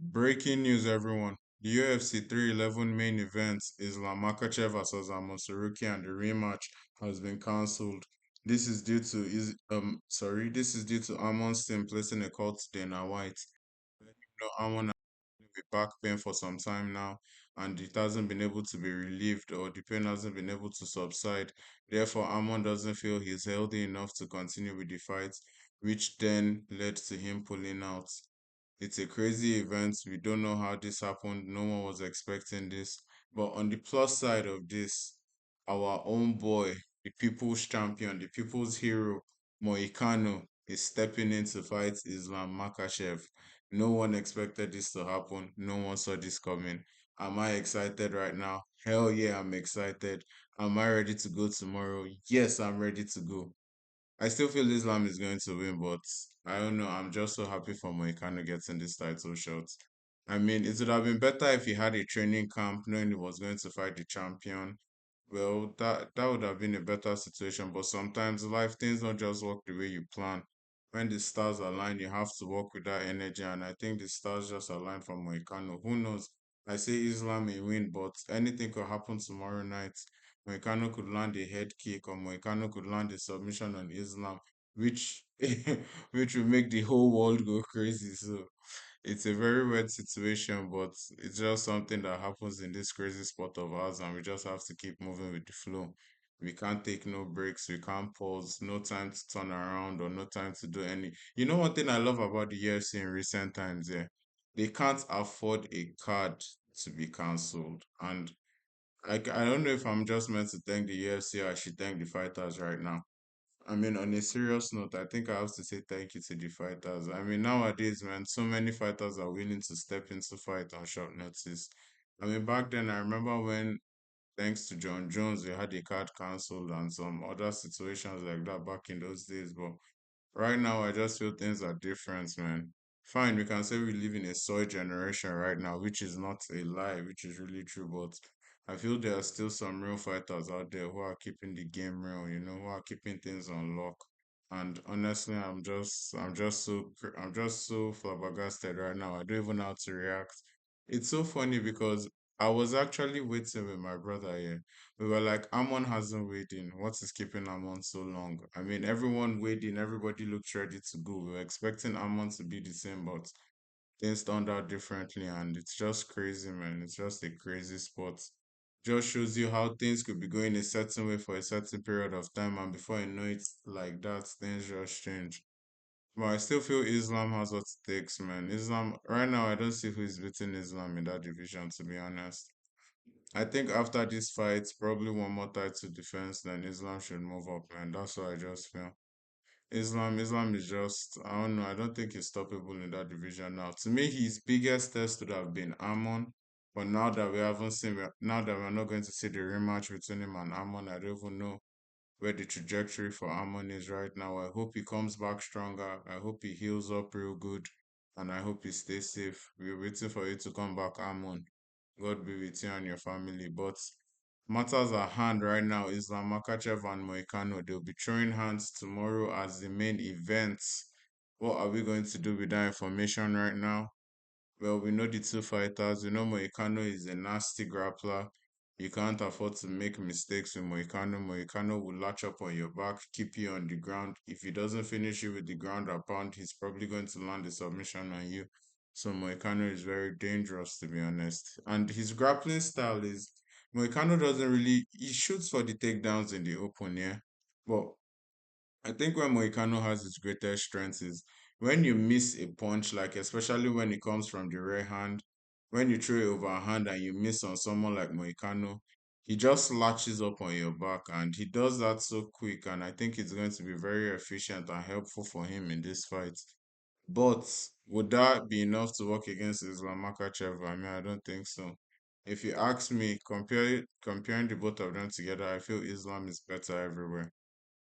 Breaking news, everyone. The UFC 311 main event, Islam Makhachev versus Arman Tsarukyan, the rematch has been cancelled. This is due to Arman's team placing a call to Dana White. Arman has been with back pain for some time now, and it hasn't been able to be relieved, or the pain hasn't been able to subside. Therefore, Arman doesn't feel he's healthy enough to continue with the fight, which then led to him pulling out. It's a crazy event. We don't know how this happened. No one was expecting this. But on the plus side of this, our own boy, the people's champion, the people's hero, Moicano, is stepping in to fight Islam Makhachev. No one expected this to happen. No one saw this coming. Am I excited right now? Hell yeah, I'm excited. Am I ready to go tomorrow? Yes, I'm ready to go. I still feel Islam is going to win, but I don't know. I'm just so happy for Moicano getting this title shot. I mean, it would have been better if he had a training camp knowing he was going to fight the champion. Well, that would have been a better situation. But sometimes life things don't just work the way you plan. When the stars align, you have to work with that energy, and I think the stars just aligned for Moicano. Who knows? I say Islam may win, but anything could happen tomorrow night. Moicano could land a head kick, or Moicano could land a submission on Islam, which which will make the whole world go crazy. So it's a very weird situation, but it's just something that happens in this crazy sport of ours, and we just have to keep moving with the flow. We can't take no breaks, we can't pause, no time to turn around or no time to do any. You know, one thing I love about the UFC in recent times, yeah, they can't afford a card to be cancelled. And I don't know if I'm just meant to thank the UFC or I should thank the fighters right now. I mean, on a serious note, I think I have to say thank you to the fighters. I mean, nowadays, man, so many fighters are willing to step into fight on short notice. I mean, back then, I remember when, thanks to John Jones, we had a card cancelled and some other situations like that back in those days. But right now, I just feel things are different, man. Fine, we can say we live in a soy generation right now, which is not a lie, which is really true. But I feel there are still some real fighters out there who are keeping the game real, who are keeping things on lock. And honestly, I'm just so flabbergasted right now. I don't even know how to react. It's so funny because I was actually waiting with my brother here. We were like, Amon hasn't weighed in. What is keeping Amon so long? I mean, everyone weighed in, everybody looked ready to go. We were expecting Amon to be the same, but things turned out differently, and it's just crazy, man. It's just a crazy sport. Just shows you how things could be going a certain way for a certain period of time, and before you know it, like that, things just change. But I still feel Islam has what it takes, man. Islam, right now, I don't see who is beating Islam in that division, to be honest. I think after this fight, probably one more title defense, then Islam should move up, man. That's what I just feel. Islam is just, I don't know, I don't think he's stoppable in that division now. To me, his biggest test would have been Arman, but now that we haven't seen, now that we're not going to see the rematch between him and Arman, I don't even know where the trajectory for Arman is right now. I hope he comes back stronger. I hope he heals up real good, and I hope he stays safe. We're waiting for you to come back, Arman. God be with you and your family. But matters at hand right now, Islam Makachev and Moicano, they'll be throwing hands tomorrow as the main event. What are we going to do with that information right now? Well, we know the two fighters. We know Moicano is a nasty grappler. You can't afford to make mistakes with Moicano. Moicano will latch up on your back, keep you on the ground. If he doesn't finish you with the ground or pound, he's probably going to land a submission on you. So Moicano is very dangerous, to be honest. And his grappling style is Moicano doesn't really he shoots for the takedowns in the open, yeah. But I think where Moicano has its greatest strength is when you miss a punch, like especially when it comes from the rear hand, when you throw it overhand and you miss on someone like Moicano, he just latches up on your back and he does that so quick. And I think it's going to be very efficient and helpful for him in this fight. But would that be enough to work against Islam Makhachev? I mean, I don't think so. If you ask me, comparing the both of them together, I feel Islam is better everywhere.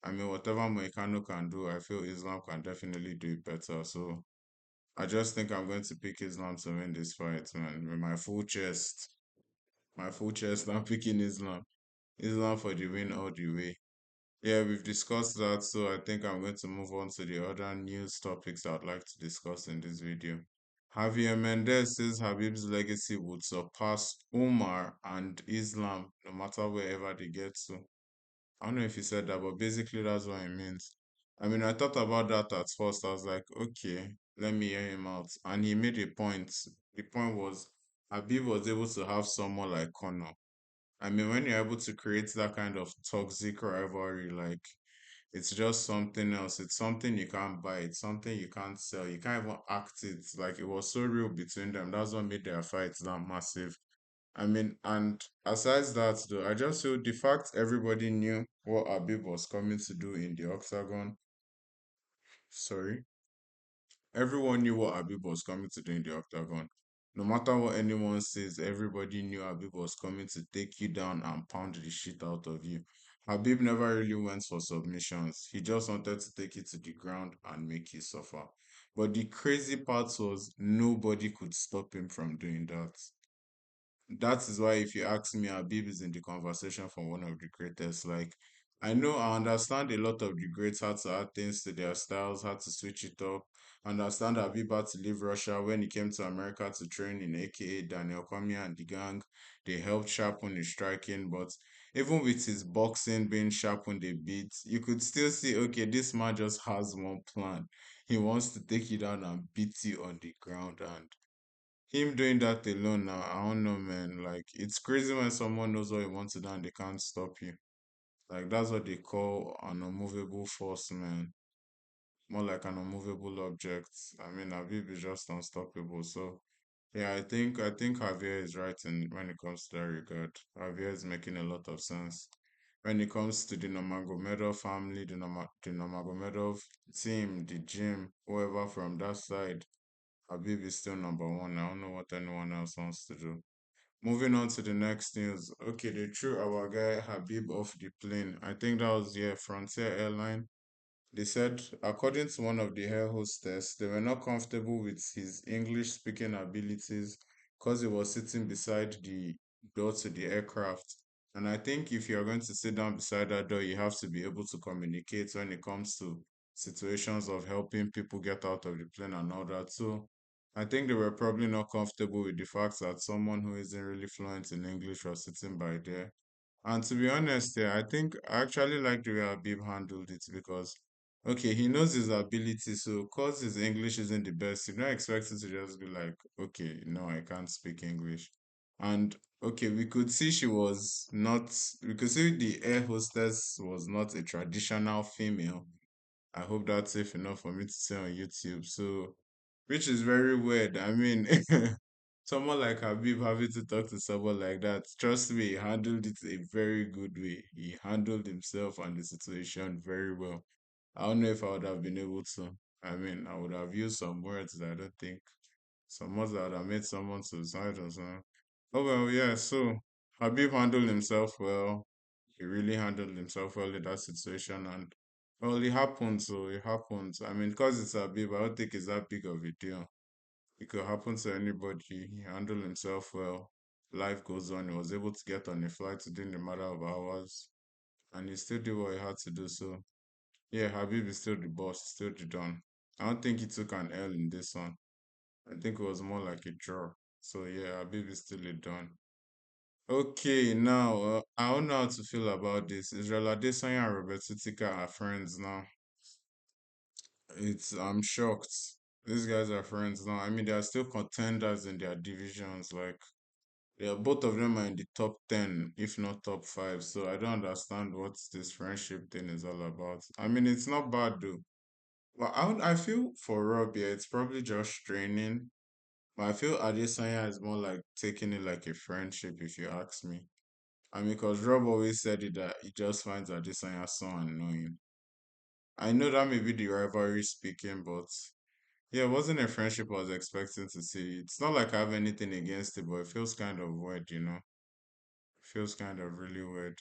I mean, whatever Moicano can do, I feel Islam can definitely do it better. So I just think I'm going to pick Islam to win this fight, man. With my full chest, I'm picking Islam. Islam for the win all the way. Yeah, we've discussed that, so I think I'm going to move on to the other news topics I'd like to discuss in this video. Javier Mendez says Habib's legacy would surpass Umar and Islam no matter wherever they get to. I don't know if he said that, but basically that's what it means. I mean, I thought about that at first. I was like, okay, let me hear him out. And he made a point. The point was Habib was able to have someone like Conor. I mean, when you're able to create that kind of toxic rivalry, like it's just something else. It's something you can't buy. It's something you can't sell. You can't even act it. Like it was so real between them. That's what made their fights that massive. I mean, and aside that though, I just feel the fact everybody knew what Habib was coming to do in the octagon. Sorry, everyone knew what Habib was coming to do in the octagon. No matter what anyone says, everybody knew Habib was coming to take you down and pound the shit out of you. Habib never really went for submissions. He just wanted to take you to the ground and make you suffer. But the crazy part was nobody could stop him from doing that. That is why, if you ask me, Habib is in the conversation for one of the greatest. Like, I know I understand a lot of the greats had to add things to their styles, had to switch it up. I understand Habib had to leave Russia when he came to America to train in AKA Daniel Cormier and the gang. They helped sharpen his striking, but even with his boxing being sharpened a bit, you could still see, okay, this man just has one plan. He wants to take you down and beat you on the ground, and him doing that alone now, I don't know, man. Like, it's crazy when someone knows what you want to do and they can't stop you. Like, that's what they call an unmovable force, man. More like an unmovable object. I mean, Habib is just unstoppable. So, yeah, I think Javier is right in when it comes to that regard. Javier is making a lot of sense. When it comes to the Nomagomedov family, the Nomagomedov team, the gym, whoever from that side, Habib is still number one. I don't know what anyone else wants to do. Moving on to the next news. Okay, they threw our guy Habib off the plane. I think that was, yeah, Frontier Airline. They said, according to one of the air hostess, they were not comfortable with his English speaking abilities because he was sitting beside the door to the aircraft. And I think if you're going to sit down beside that door, you have to be able to communicate when it comes to situations of helping people get out of the plane and all that. So I think they were probably not comfortable with the fact that someone who isn't really fluent in English was sitting by there. And to be honest, yeah, I think I actually like the way Habib handled it because, okay, he knows his ability, so because his English isn't the best, you're not expected to just be like, okay, no, I can't speak English. And okay, we could see the air hostess was not a traditional female. I hope that's safe enough for me to say on YouTube. So, which is very weird. I mean, someone like Habib having to talk to someone like that, trust me, he handled it a very good way. He handled himself and the situation very well. I don't know if I would have been able to. I mean, I would have used some words that I don't think, some words that would have made someone suicidal or something. Oh, well, yeah, so Habib handled himself well. He really handled himself well in that situation, and well, it happened, so it happens. I mean, because it's Habib, I don't think it's that big of a deal. It could happen to anybody. He handled himself well. Life goes on. He was able to get on a flight within a matter of hours, and he still did what he had to do. So, yeah, Habib is still the boss, still the Don. I don't think he took an L in this one. I think it was more like a draw. So, yeah, Habib is still a Don. Okay, now I don't know how to feel about this. Israel Adesanya and Robert Whittaker are friends now. I'm shocked. These guys are friends now. I mean, they are still contenders in their divisions. Like, both of them are in the top 10, if not top 5. So I don't understand what this friendship thing is all about. I mean, it's not bad though. But I feel for Rob, yeah, it's probably just training. But I feel Adesanya is more like taking it like a friendship, if you ask me. I mean, because Rob always said it that he just finds Adesanya so annoying. I know that may be the rivalry speaking, but yeah, it wasn't a friendship I was expecting to see. It's not like I have anything against it, but it feels kind of weird, you know? It feels kind of really weird.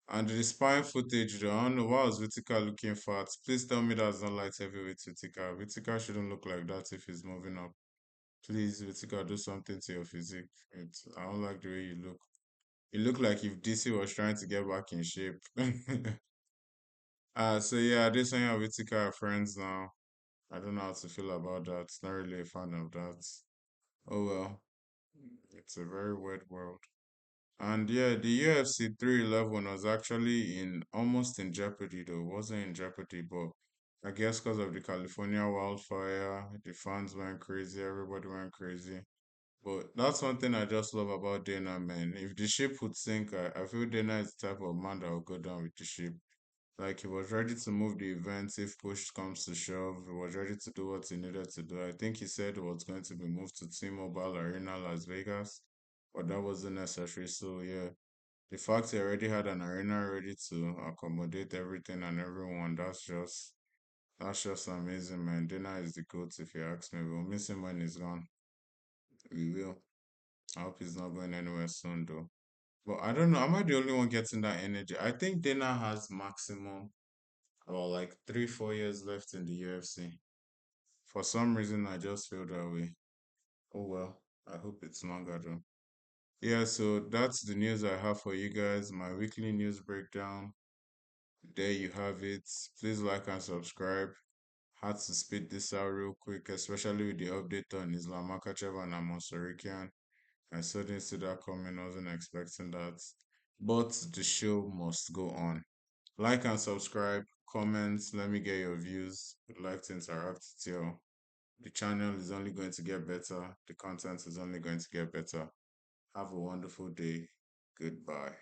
And the spine footage, though, I don't know, why was Whittaker looking fat? Please tell me that's not light heavyweight Whittaker. Whittaker shouldn't look like that if he's moving up. Please, Whittaker, do something to your physique. I don't like the way you look. You look like if DC was trying to get back in shape. So yeah, Adesanya and Whittaker are friends now. I don't know how to feel about that. Not really a fan of that. Oh well, it's a very weird world. And yeah, the UFC 311 was actually in almost in jeopardy though. It wasn't in jeopardy, but I guess because of the California wildfire, the fans went crazy, everybody went crazy. But that's one thing I just love about Dana, man. If the ship would sink, I feel Dana is the type of man that will go down with the ship. Like he was ready to move the event if push comes to shove. He was ready to do what he needed to do. I think he said it was going to be moved to T-Mobile Arena, Las Vegas, but that wasn't necessary. So yeah, the fact he already had an arena ready to accommodate everything and everyone, that's just amazing, man. Dana is the GOAT if you ask me. We'll miss him when he's gone. We will. I hope he's not going anywhere soon though. But I don't know. Am I the only one getting that energy? I think Dana has maximum about like 3, 4 years left in the UFC. For some reason, I just feel that way. Oh well, I hope it's longer though. Yeah, so that's the news I have for you guys. My weekly news breakdown. There you have it. Please like and subscribe. Had to spit this out real quick, especially with the update on Islam Makachev and Arman Tsarukyan. I so didn't see that coming. I wasn't expecting that. But the show must go on. Like and subscribe, comment, let me get your views. Would like to interact with you. The channel is only going to get better. The content is only going to get better. Have a wonderful day. Goodbye.